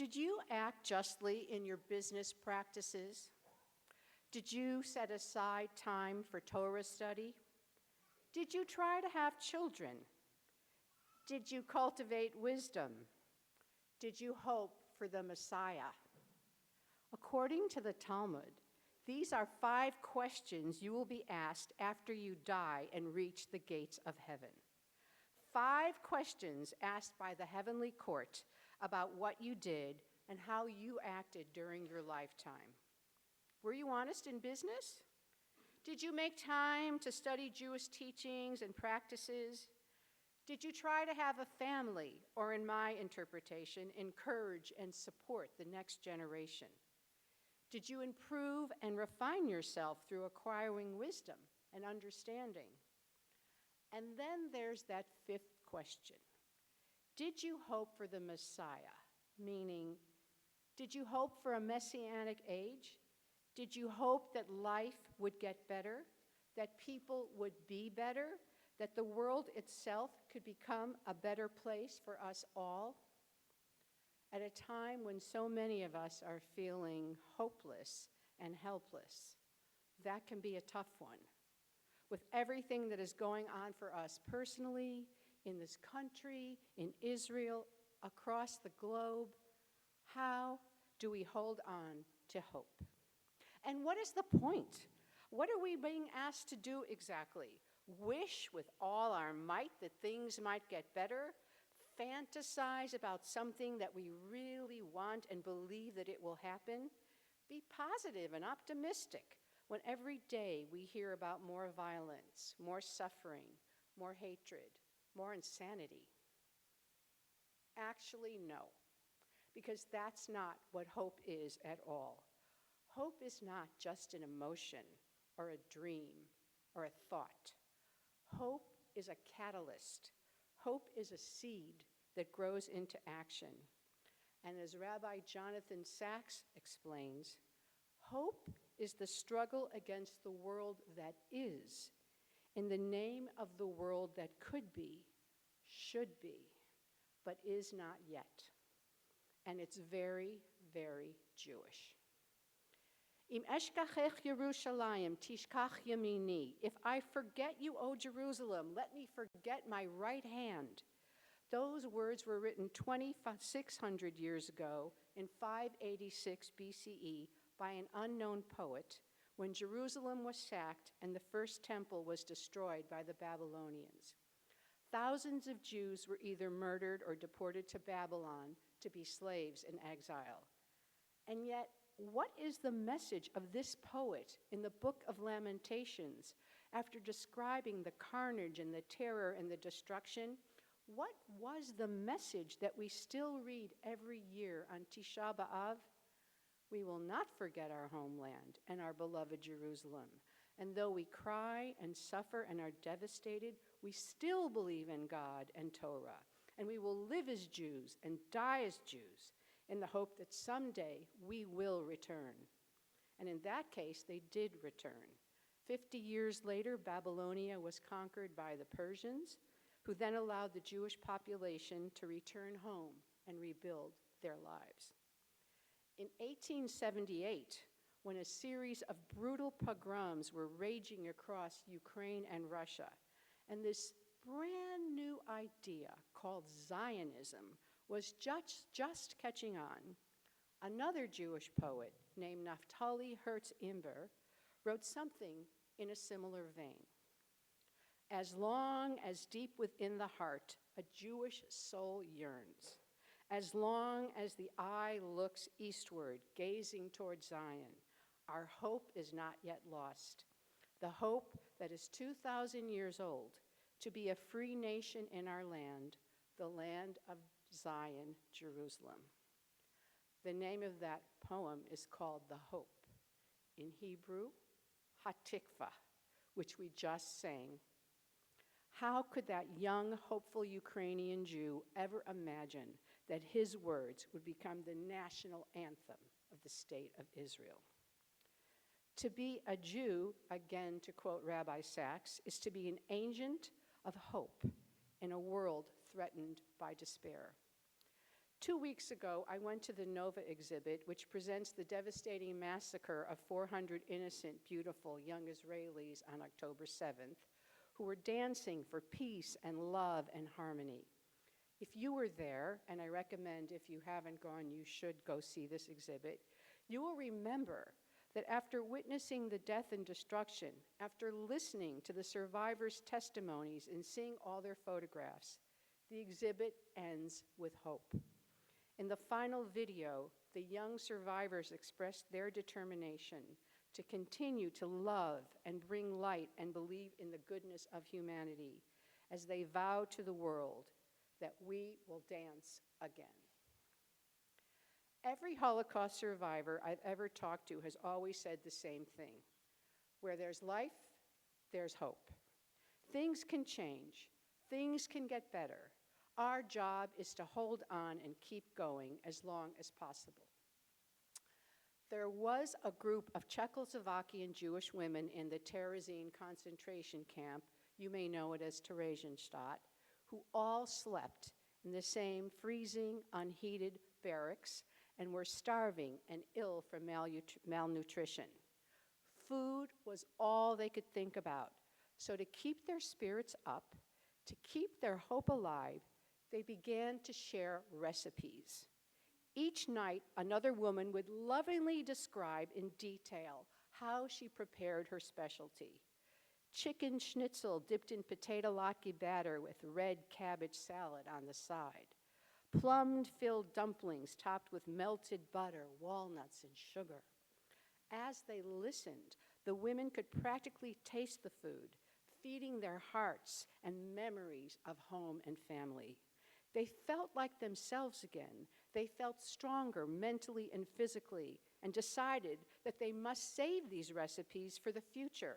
Did you act justly in your business practices? Did you set aside time for Torah study? Did you try to have children? Did you cultivate wisdom? Did you hope for the Messiah? According to the Talmud, these are 5 questions you will be asked after you die and reach the gates of heaven. 5 questions asked by the heavenly court about what you did and how you acted during your lifetime. Were you honest in business? Did you make time to study Jewish teachings and practices? Did you try to have a family, or in my interpretation, encourage and support the next generation? Did you improve and refine yourself through acquiring wisdom and understanding? And then there's that 5th question. Did you hope for the Messiah? Meaning, did you hope for a messianic age? Did you hope that life would get better, that people would be better, that the world itself could become a better place for us all? At a time when so many of us are feeling hopeless and helpless, that can be a tough one. With everything that is going on for us personally, in this country, in Israel, across the globe, how do we hold on to hope? And what is the point? What are we being asked to do exactly? Wish with all our might that things might get better? Fantasize about something that we really want and believe that it will happen? Be positive and optimistic when every day we hear about more violence, more suffering, more hatred, more insanity. Actually, no, because that's not what hope is at all. Hope is not just an emotion or a dream or a thought. Hope is a catalyst. Hope is a seed that grows into action. And as Rabbi Jonathan Sachs explains, hope is the struggle against the world that is, in the name of the world that could be, should be, but is not yet. And it's very, very Jewish. Im eshkachech Yerushalayim tishkach yamini. If I forget you, O Jerusalem, let me forget my right hand. Those words were written 2,600 years ago in 586 BCE by an unknown poet when Jerusalem was sacked and the first temple was destroyed by the Babylonians. Thousands of Jews were either murdered or deported to Babylon to be slaves in exile. And yet, what is the message of this poet in the Book of Lamentations after describing the carnage and the terror and the destruction? What was the message that we still read every year on Tisha B'Av? We will not forget our homeland and our beloved Jerusalem. And though we cry and suffer and are devastated, we still believe in God and Torah. And we will live as Jews and die as Jews in the hope that someday we will return. And in that case, they did return. 50 years later, Babylonia was conquered by the Persians, who then allowed the Jewish population to return home and rebuild their lives. In 1878, when a series of brutal pogroms were raging across Ukraine and Russia, and this brand new idea called Zionism was just catching on, another Jewish poet named Naftali Herz Imber wrote something in a similar vein. As long as deep within the heart a Jewish soul yearns, as long as the eye looks eastward, gazing toward Zion, our hope is not yet lost. The hope that is 2,000 years old, to be a free nation in our land, the land of Zion, Jerusalem. The name of that poem is called The Hope. In Hebrew, Hatikva, which we just sang. How could that young, hopeful Ukrainian Jew ever imagine that his words would become the national anthem of the state of Israel? To be a Jew, again to quote Rabbi Sachs, is to be an agent of hope in a world threatened by despair. 2 weeks ago, I went to the Nova exhibit, which presents the devastating massacre of 400 innocent, beautiful young Israelis on October 7th, who were dancing for peace and love and harmony. If you were there, and I recommend if you haven't gone, you should go see this exhibit, you will remember that after witnessing the death and destruction, after listening to the survivors' testimonies and seeing all their photographs, the exhibit ends with hope. In the final video, the young survivors expressed their determination to continue to love and bring light and believe in the goodness of humanity as they vow to the world that we will dance again. Every Holocaust survivor I've ever talked to has always said the same thing. Where there's life, there's hope. Things can change. Things can get better. Our job is to hold on and keep going as long as possible. There was a group of Czechoslovakian Jewish women in the Terezín concentration camp, you may know it as Theresienstadt, who all slept in the same freezing, unheated barracks and were starving and ill from malnutrition. Food was all they could think about. So to keep their spirits up, to keep their hope alive, they began to share recipes. Each night, another woman would lovingly describe in detail how she prepared her specialty. Chicken schnitzel dipped in potato latke batter with red cabbage salad on the side. Plum-filled dumplings topped with melted butter, walnuts, and sugar. As they listened, the women could practically taste the food, feeding their hearts and memories of home and family. They felt like themselves again. They felt stronger mentally and physically, and decided that they must save these recipes for the future.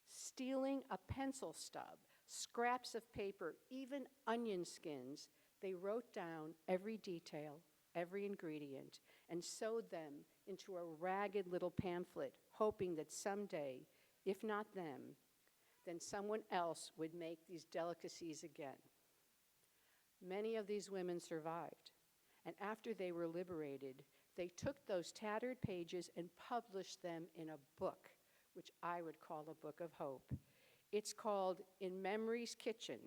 Stealing a pencil stub, scraps of paper, even onion skins, they wrote down every detail, every ingredient, and sewed them into a ragged little pamphlet, hoping that someday, if not them, then someone else would make these delicacies again. Many of these women survived, and after they were liberated, they took those tattered pages and published them in a book, which I would call a book of hope. It's called In Memory's Kitchen,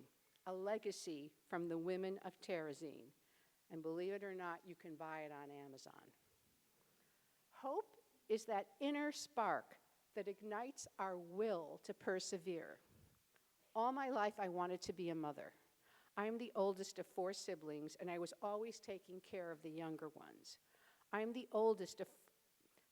a legacy from the women of Terezín. And believe it or not, you can buy it on Amazon. Hope is that inner spark that ignites our will to persevere. All my life, I wanted to be a mother. I'm the oldest of 4 siblings, and I was always taking care of the younger ones. I'm the oldest of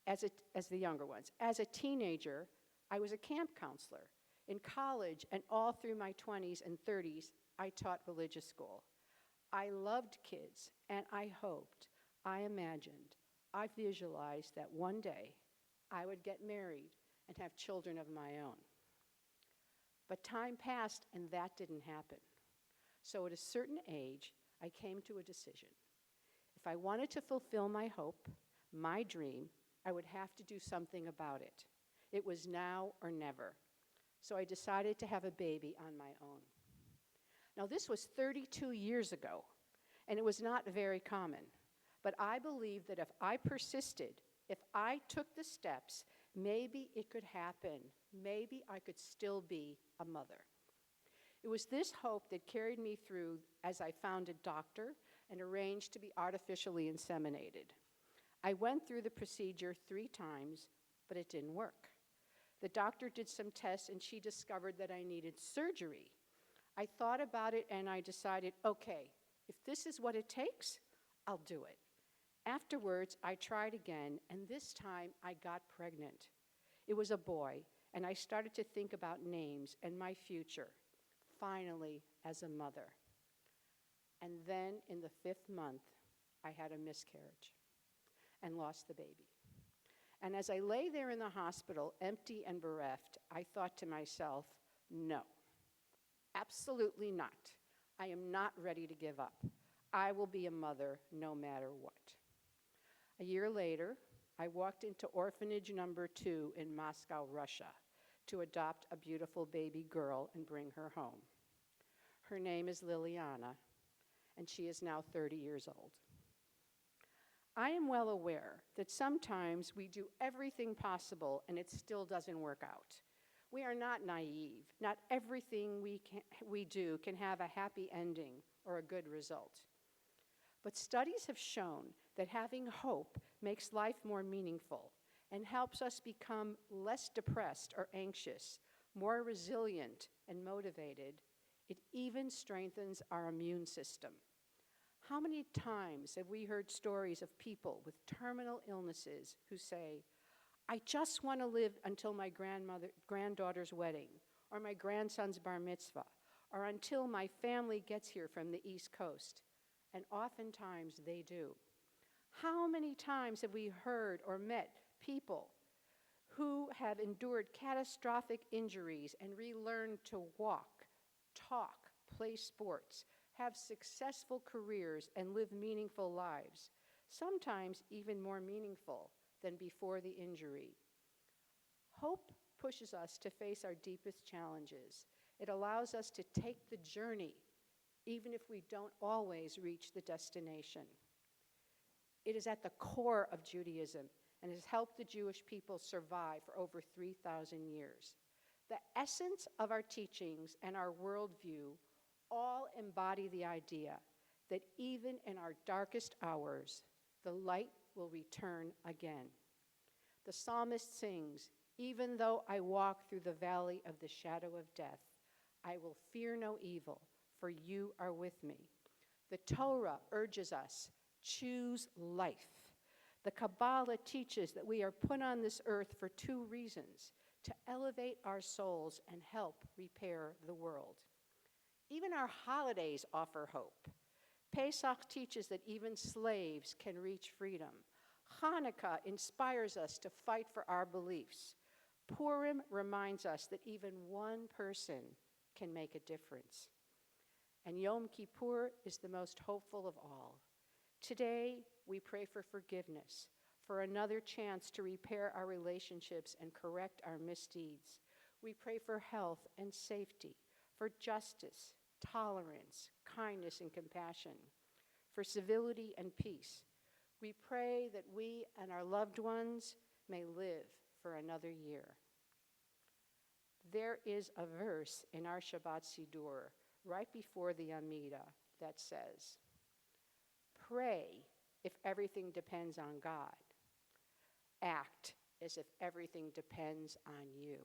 as the younger ones. As a teenager, I was a camp counselor. In college and all through my 20s and 30s, I taught religious school. I loved kids, and I hoped, I imagined, I visualized that one day I would get married and have children of my own. But time passed, and that didn't happen. So at a certain age, I came to a decision. If I wanted to fulfill my hope, my dream, I would have to do something about it. It was now or never. So I decided to have a baby on my own. Now, this was 32 years ago, and it was not very common. But I believed that if I persisted, if I took the steps, maybe it could happen. Maybe I could still be a mother. It was this hope that carried me through as I found a doctor and arranged to be artificially inseminated. I went through the procedure 3 times, but it didn't work. The doctor did some tests, and she discovered that I needed surgery. I thought about it, and I decided, okay, if this is what it takes, I'll do it. Afterwards, I tried again, and this time I got pregnant. It was a boy, and I started to think about names and my future, finally, as a mother. And then in the 5th month, I had a miscarriage and lost the baby. And as I lay there in the hospital, empty and bereft, I thought to myself, no, absolutely not. I am not ready to give up. I will be a mother no matter what. A year later, I walked into orphanage number 2 in Moscow, Russia, to adopt a beautiful baby girl and bring her home. Her name is Liliana, and she is now 30 years old. I am well aware that sometimes we do everything possible and it still doesn't work out. We are not naive. Not everything we do can have a happy ending or a good result. But studies have shown that having hope makes life more meaningful and helps us become less depressed or anxious, more resilient and motivated. It even strengthens our immune system. How many times have we heard stories of people with terminal illnesses who say, I just want to live until my granddaughter's wedding, or my grandson's bar mitzvah, or until my family gets here from the East Coast. And oftentimes they do. How many times have we heard or met people who have endured catastrophic injuries and relearned to walk, talk, play sports, have successful careers, and live meaningful lives, sometimes even more meaningful than before the injury? Hope pushes us to face our deepest challenges. It allows us to take the journey, even if we don't always reach the destination. It is at the core of Judaism and has helped the Jewish people survive for over 3,000 years. The essence of our teachings and our worldview all embody the idea that even in our darkest hours, the light will return again. The psalmist sings, even though I walk through the valley of the shadow of death, I will fear no evil, for you are with me. The Torah urges us, choose life. The Kabbalah teaches that we are put on this earth for two reasons, to elevate our souls and help repair the world. Even our holidays offer hope. Pesach teaches that even slaves can reach freedom. Hanukkah inspires us to fight for our beliefs. Purim reminds us that even one person can make a difference. And Yom Kippur is the most hopeful of all. Today, we pray for forgiveness, for another chance to repair our relationships and correct our misdeeds. We pray for health and safety, for justice, tolerance, kindness, and compassion, for civility and peace. We pray that we and our loved ones may live for another year. There is a verse in our Shabbat Siddur, right before the Amidah, that says, pray if everything depends on God. Act as if everything depends on you.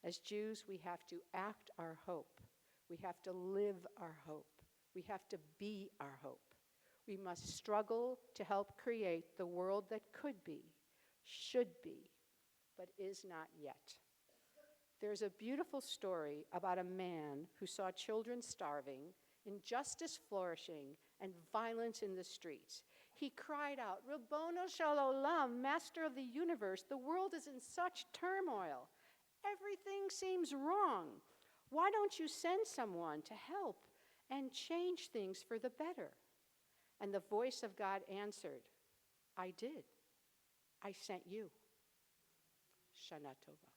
As Jews, we have to act our hope. We have to live our hope. We have to be our hope. We must struggle to help create the world that could be, should be, but is not yet. There's a beautiful story about a man who saw children starving, injustice flourishing, and violence in the streets. He cried out, Ribbono shel olam, Master of the universe, the world is in such turmoil. Everything seems wrong. Why don't you send someone to help and change things for the better? And the voice of God answered, I did. I sent you. Shana Tova.